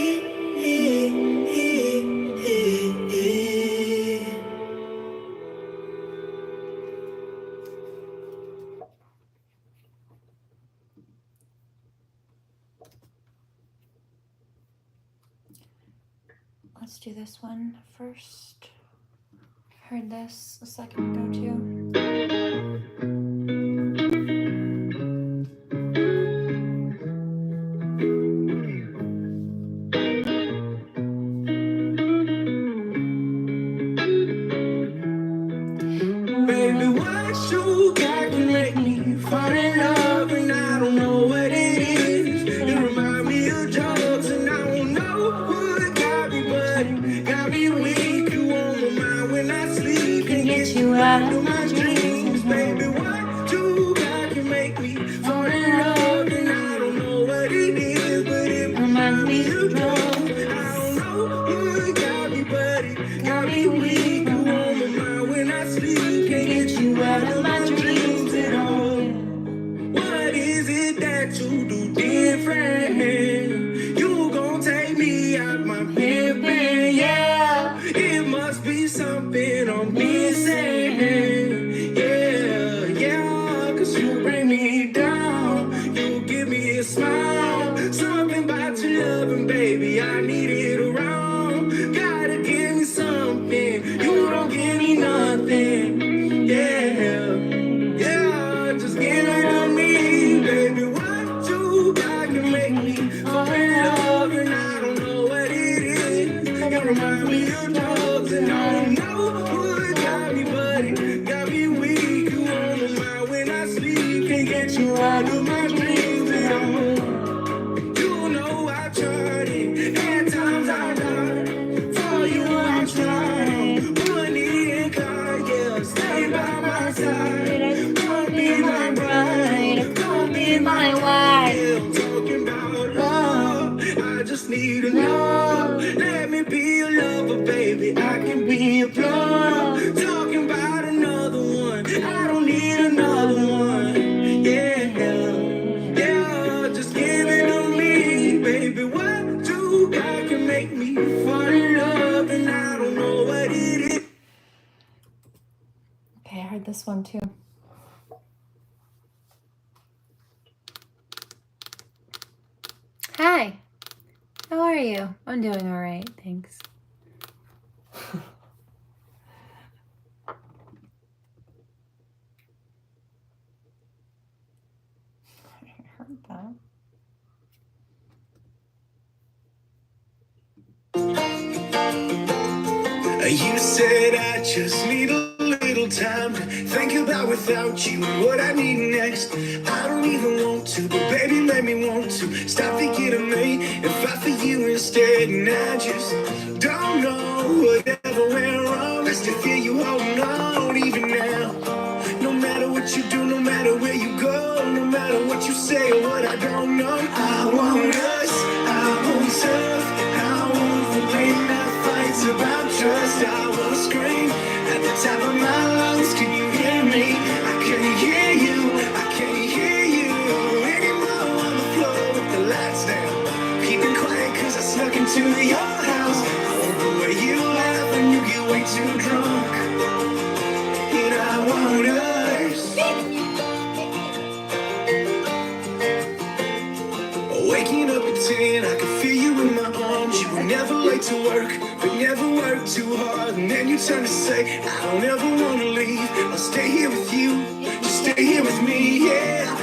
Let's do this one first. Heard this a second ago too. Baby, what you got to make me fall in love, and I don't know what it is. You remind me of drugs, and I don't know what got me, but it got me weak. You on my mind when I sleep, can get you out of my dreams. Baby, what you got to make me fall in love, and I don't know what it is, but it reminds me of drugs. I don't know what got me, but it got me weak. You on my mind when I sleep, can't get you out of my dreams at all. What is it that you do different? You gon' take me out my pimpin', yeah. It must be something I'm missing, yeah, 'cause you bring me down. You give me a smile, something about your loving, baby, I need it around. Gotta give me something, you don't give me nothing, yeah, just give it to me, baby. What you got can make me fall in love, and I don't know what it is. You remind me of drugs, and I don't know what got me, but it got me weak. You on my mind when I sleep, can't get you out of my dreams at all. You know I tried it, at times I died. For you I'm trying, money and car, yeah, stay by my side. Come be my bride, come be my wife. Yeah, I'm talking about love, I just need to know. Let me be your lover, baby, I can be your plug. Talking about another one, I don't need another one, yeah, just give it to me, baby. What you got can make me fall in love, and I don't know what it is. Okay, I heard this one too. Hi, how are you? I'm doing all right, thanks. I heard that. You said I just need a little time to think about without you and what I need next. I don't even want to, but baby, let me want to. Stop thinking of me and fight for you instead. And I just don't know whatever went wrong. I still feel you holding on even now. No matter what you do, no matter where you go, say what I don't know. I want us, I want tough, I want the late night fights about trust. I want to scream at the top of my lungs. Can you hear me? I can't hear you, I can't hear you anymore. On the floor with the lights down, keeping quiet cause I snuck into your house. I love the way you laugh when you get way too drunk, and I want us. Waking up at 10, I can feel you in my arms. You were never late to work, but never worked too hard. And then you turn to say, I don't ever want to leave. I'll stay here with you, just stay here with me, yeah.